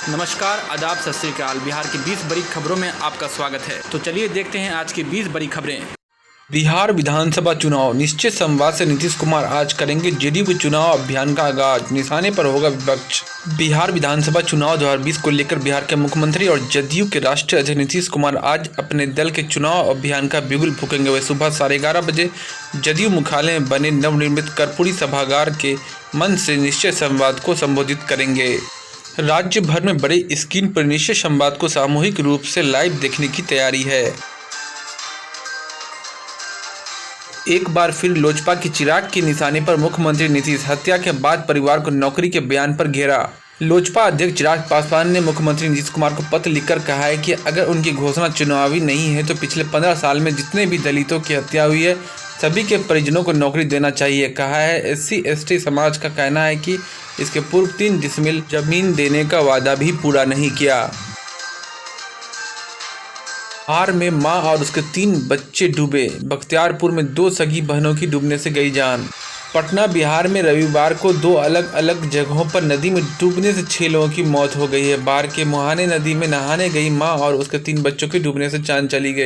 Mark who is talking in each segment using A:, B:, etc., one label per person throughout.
A: नमस्कार, आदाब, सत श्री अकाल। बिहार की 20 बड़ी खबरों में आपका स्वागत है। तो चलिए देखते हैं आज की 20 बड़ी खबरें।
B: बिहार विधानसभा चुनाव निश्चित संवाद से नीतीश कुमार आज करेंगे जेडीयू के चुनाव अभियान का आगाज, निशाने पर होगा विपक्ष। बिहार विधानसभा चुनाव 2020 को लेकर बिहार के मुख्यमंत्री और जदयू के राष्ट्रीय अध्यक्ष नीतीश कुमार आज अपने दल के चुनाव अभियान का बिगुल फूकेंगे। वे सुबह 11:30 बजे जदयू मुख्यालय में बने नवनिर्मित कर्पूरी सभागार के मंच से निश्चित संवाद को संबोधित करेंगे। राज्य भर में बड़े स्क्रीन पर निश्चित संवाद को सामूहिक रूप से लाइव देखने की तैयारी है। एक बार फिर लोजपा के चिराग के निशाने पर मुख्यमंत्री नीतीश, हत्या के बाद परिवार को नौकरी के बयान पर घेरा। लोजपा अध्यक्ष चिराग पासवान ने मुख्यमंत्री नीतीश कुमार को पत्र लिखकर कहा है कि अगर उनकी घोषणा चुनावी नहीं है तो पिछले 15 साल में जितने भी दलितों की हत्या हुई है सभी के परिजनों को नौकरी देना चाहिए। कहा है SC/ST समाज का कहना है कि इसके पूर्व 3 डिसमिल जमीन देने का वादा भी पूरा नहीं किया। हार में मां और उसके 3 बच्चे डूबे। बख्तियारपुर में 2 सगी बहनों की डूबने से गई जान। पटना बिहार में रविवार को 2 अलग अलग जगहों पर नदी में डूबने से 6 लोगों की मौत हो गई है। बाढ़ के मुहाने नदी में नहाने गई मां और उसके 3 बच्चों की डूबने से जान चली गई।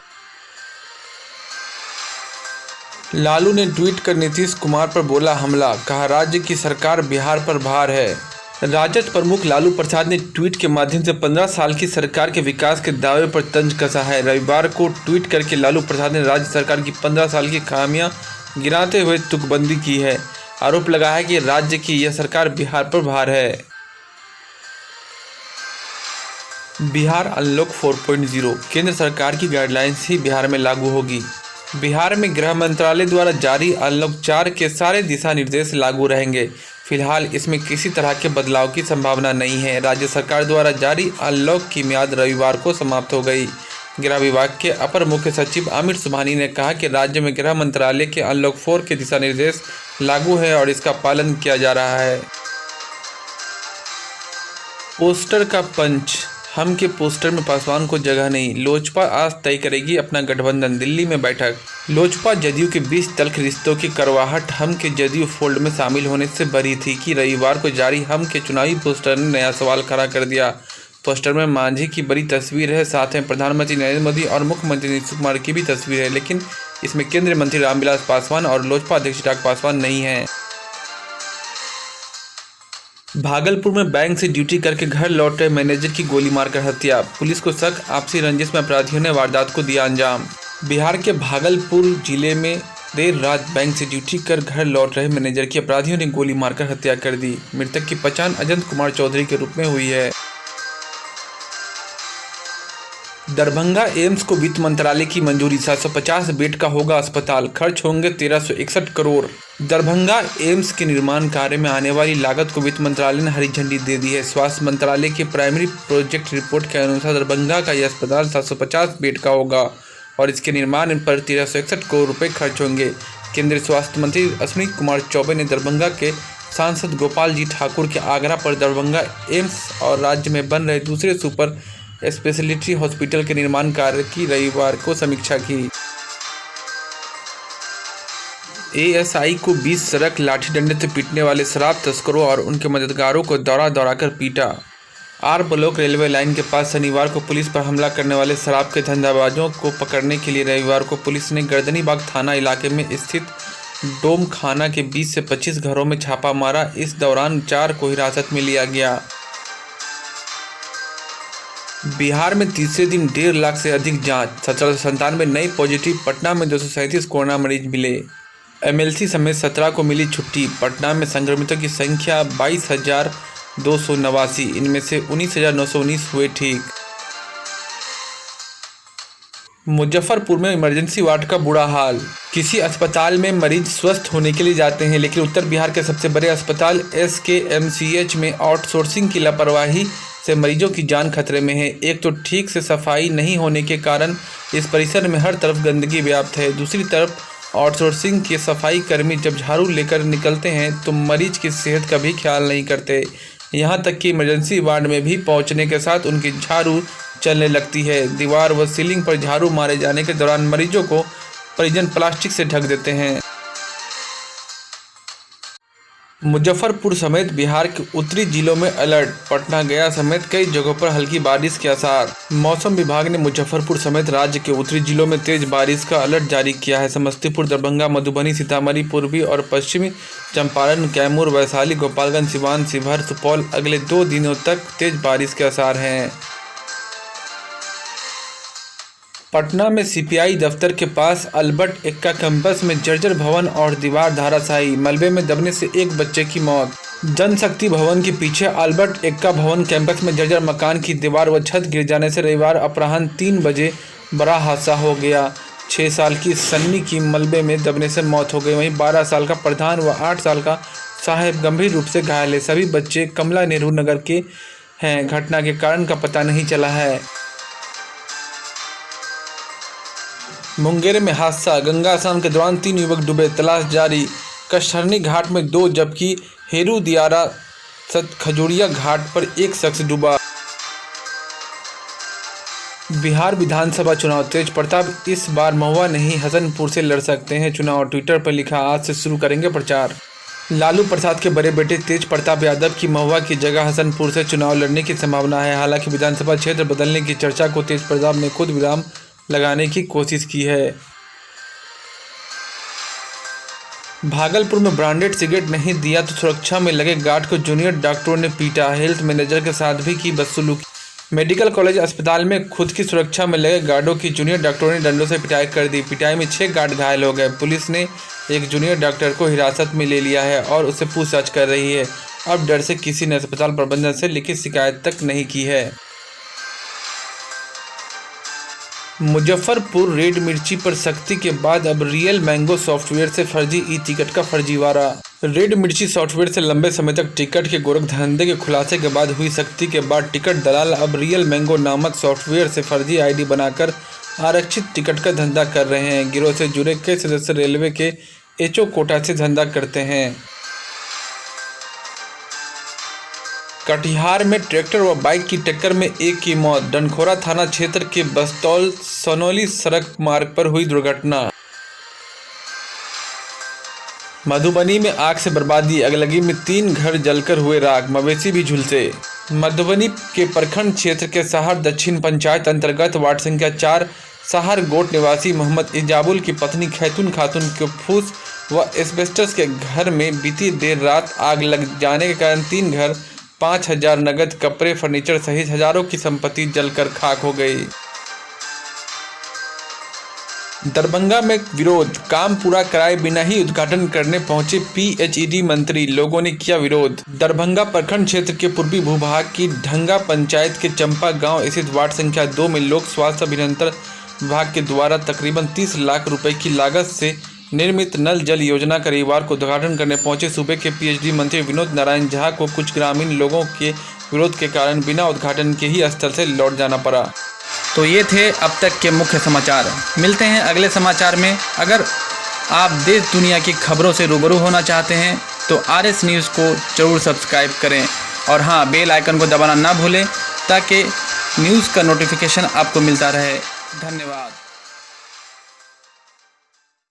B: लालू ने ट्वीट कर नीतीश कुमार पर बोला हमला, कहा राज्य की सरकार बिहार पर भार है। राजद प्रमुख लालू प्रसाद ने ट्वीट के माध्यम से 15 साल की सरकार के विकास के दावे पर तंज कसा है। रविवार को ट्वीट करके लालू प्रसाद ने राज्य सरकार की 15 साल की खामियां गिनाते हुए तुकबंदी की है। आरोप लगाया है कि राज्य की यह सरकार बिहार पर भार है। बिहार अनलॉक 4.0 केंद्र सरकार की गाइडलाइंस ही बिहार में लागू होगी। बिहार में गृह मंत्रालय द्वारा जारी अनलॉक 4 के सारे दिशा निर्देश लागू रहेंगे। फिलहाल इसमें किसी तरह के बदलाव की संभावना नहीं है। राज्य सरकार द्वारा जारी अनलॉक की मियाद रविवार को समाप्त हो गई। गृह विभाग के अपर मुख्य सचिव आमिर सुबहानी ने कहा कि राज्य में गृह मंत्रालय के अनलॉक 4 के दिशा निर्देश लागू है और इसका पालन किया जा रहा है। पोस्टर का पंच, हम के पोस्टर में पासवान को जगह नहीं। लोजपा आज तय करेगी अपना गठबंधन, दिल्ली में बैठक। लोजपा जदयू के बीच तल्ख रिश्तों की करवाहट हम के जदयू फोल्ड में शामिल होने से बरी थी कि रविवार को जारी हम के चुनावी पोस्टर ने नया सवाल खड़ा कर दिया। पोस्टर में मांझी की बड़ी तस्वीर है, साथ में प्रधानमंत्री नरेंद्र मोदी और मुख्यमंत्री नीतीश कुमार की भी तस्वीर है, लेकिन इसमें केंद्रीय मंत्री रामविलास पासवान और लोजपा अध्यक्ष चिराग पासवान नहीं है। भागलपुर में बैंक से ड्यूटी करके घर लौट रहे मैनेजर की गोली मारकर हत्या। पुलिस को शक, आपसी रंजिश में अपराधियों ने वारदात को दिया अंजाम। बिहार के भागलपुर जिले में देर रात बैंक से ड्यूटी कर घर लौट रहे मैनेजर की अपराधियों ने गोली मारकर हत्या कर दी। मृतक की पहचान अजंत कुमार चौधरी के रूप में हुई है। दरभंगा एम्स को वित्त मंत्रालय की मंजूरी, 750 बेड का होगा अस्पताल, खर्च होंगे 1361 करोड़। दरभंगा एम्स के निर्माण कार्य में आने वाली लागत को वित्त मंत्रालय ने हरी झंडी दे दी है। स्वास्थ्य मंत्रालय की प्राइमरी प्रोजेक्ट रिपोर्ट के अनुसार दरभंगा का यह अस्पताल 750 बेड का होगा और इसके निर्माण पर 1361 करोड़ रुपए खर्च होंगे। केंद्रीय स्वास्थ्य मंत्री अश्विनी कुमार चौबे ने दरभंगा के सांसद गोपाल जी ठाकुर के आग्रह पर दरभंगा एम्स और राज्य में बन रहे दूसरे सुपर स्पेशलिटी हॉस्पिटल के निर्माण कार्य की रविवार को समीक्षा की। ASI को 20 सड़क लाठी डंडे से पीटने वाले शराब तस्करों और उनके मददगारों को दौड़ा कर पीटा। आर ब्लॉक रेलवे लाइन के पास शनिवार को पुलिस पर हमला करने वाले शराब के धंधाबाजों को पकड़ने के लिए रविवार को पुलिस ने गर्दनीबाग थाना इलाके में स्थित डोम खाना के 20 से 25 घरों में छापा मारा। इस दौरान 4 को हिरासत में लिया गया। बिहार में तीसरे दिन 1.5 लाख से अधिक जांच, 1797 नए पॉजिटिव। पटना में 237 कोरोना मरीज मिले। MLC समेत 17 को मिली छुट्टी। पटना में संक्रमितों की संख्या 22,289, इनमें से 19,919 हुए ठीक। मुजफ्फरपुर में इमरजेंसी वार्ड का बुरा हाल। किसी अस्पताल में मरीज स्वस्थ होने के लिए जाते हैं, लेकिन उत्तर बिहार के सबसे बड़े अस्पताल SKMCH में आउटसोर्सिंग की लापरवाही से मरीजों की जान खतरे में है। एक तो ठीक से सफाई नहीं होने के कारण इस परिसर में हर तरफ गंदगी व्याप्त है। दूसरी तरफ आउटसोर्सिंग के सफाई कर्मी जब झाड़ू लेकर निकलते हैं तो मरीज की सेहत का भी ख्याल नहीं करते। यहाँ तक कि इमरजेंसी वार्ड में भी पहुँचने के साथ उनकी झाड़ू चलने लगती है। दीवार व सीलिंग पर झाड़ू मारे जाने के दौरान मरीजों को परिजन प्लास्टिक से ढक देते हैं। मुजफ्फरपुर समेत बिहार के उत्तरी जिलों में अलर्ट। पटना, गया समेत कई जगहों पर हल्की बारिश के आसार। मौसम विभाग ने मुजफ्फरपुर समेत राज्य के उत्तरी जिलों में तेज बारिश का अलर्ट जारी किया है। समस्तीपुर, दरभंगा, मधुबनी, सीतामढ़ी, पूर्वी और पश्चिमी चंपारण, कैमूर, वैशाली, गोपालगंज, सिवान, शिवहर, सुपौल अगले 2 दिनों तक तेज बारिश के आसार हैं। पटना में सीपीआई दफ्तर के पास अल्बर्ट एक्का कैंपस में जर्जर भवन और दीवार धराशायी, मलबे में दबने से एक बच्चे की मौत। जनशक्ति भवन के पीछे अल्बर्ट एक्का भवन कैंपस में जर्जर मकान की दीवार व छत गिर जाने से रविवार अपराह्न 3 बजे बड़ा हादसा हो गया। 6 साल की सन्नी की मलबे में दबने से मौत हो गई। वहीं 12 साल का प्रधान व 8 साल का साहेब गंभीर रूप से घायल है। सभी बच्चे कमला नेहरू नगर के हैं। घटना के कारण का पता नहीं चला है। मुंगेर में हादसा, गंगा स्नान के दौरान 3 युवक डूबे, तलाश जारी। कशहरनी घाट में 2 जबकि हेरू दियारा खजूरिया घाट पर 1 शख्स डूबा। बिहार विधानसभा चुनाव, तेज प्रताप इस बार महुआ नहीं हसनपुर से लड़ सकते हैं चुनाव। ट्विटर पर लिखा, आज से शुरू करेंगे प्रचार। लालू प्रसाद के बड़े बेटे तेज प्रताप यादव की महुआ की जगह हसनपुर से चुनाव लड़ने की संभावना है। हालांकि विधानसभा क्षेत्र बदलने की चर्चा को तेज प्रताप ने खुद विराम लगाने की कोशिश की है। भागलपुर में ब्रांडेड सिगरेट नहीं दिया तो सुरक्षा में लगे गार्ड को जूनियर डॉक्टरों ने पीटा। हेल्थ मैनेजर के साथ भी की बदसलूकी। मेडिकल कॉलेज अस्पताल में खुद की सुरक्षा में लगे गार्डों की जूनियर डॉक्टरों ने डंडों से पिटाई कर दी। पिटाई में 6 गार्ड घायल हो गए। पुलिस ने एक जूनियर डॉक्टर को हिरासत में ले लिया है और उससे पूछताछ कर रही है। अब डर से किसी ने अस्पताल प्रबंधन से लिखित शिकायत तक नहीं की है। मुजफ्फरपुर रेड मिर्ची पर सख्ती के बाद अब रियल मैंगो सॉफ्टवेयर से फर्जी ई-टिकट का फर्जीवाड़ा। रेड मिर्ची सॉफ्टवेयर से लंबे समय तक टिकट के गोरख धंधे के खुलासे के बाद हुई सख्ती के बाद टिकट दलाल अब रियल मैंगो नामक सॉफ्टवेयर से फर्जी आईडी बनाकर आरक्षित टिकट का धंधा कर रहे हैं। गिरोह से जुड़े कई सदस्य रेलवे के एचओ कोटा से धंधा करते हैं। कटिहार में ट्रैक्टर व बाइक की टक्कर में एक की मौत। डनखोरा थाना क्षेत्र के बस्तौल सोनौली सड़क मार्ग पर हुई दुर्घटना। मधुबनी में आग से बर्बादी, अगलगी में 3 घर जलकर हुए राख, मवेशी भी झुलसे। मधुबनी के प्रखंड क्षेत्र के साहर दक्षिण पंचायत अंतर्गत वार्ड संख्या 4 साहर गोट निवासी मोहम्मद इजाबुल की पत्नी खैतून खातून के फूस व एस्बेस्टस के घर में बीती देर रात आग लग जाने के कारण 3 घर, 5,000 नगद, कपड़े, फर्नीचर सहित हजारों की संपत्ति जलकर खाक हो गई। दरभंगा में विरोध, काम पूरा कराए बिना ही उद्घाटन करने पहुंचे पीएचईडी मंत्री, लोगों ने किया विरोध। दरभंगा प्रखंड क्षेत्र के पूर्वी भूभाग की ढंगा पंचायत के चंपा गांव स्थित वार्ड संख्या 2 में लोक स्वास्थ्य अभियंत्रण विभाग के द्वारा तकरीबन 30 लाख रुपए की लागत से निर्मित नल जल योजना का रविवार को उद्घाटन करने पहुंचे सूबे के पीएचडी मंत्री विनोद नारायण झा को कुछ ग्रामीण लोगों के विरोध के कारण बिना उद्घाटन के ही स्थल से लौट जाना पड़ा।
A: तो ये थे अब तक के मुख्य समाचार। मिलते हैं अगले समाचार में। अगर आप देश दुनिया की खबरों से रूबरू होना चाहते हैं तो RS न्यूज़ को ज़रूर सब्सक्राइब करें और हाँ, बेल आइकन को दबाना ना भूलें ताकि न्यूज़ का नोटिफिकेशन आपको मिलता रहे। धन्यवाद।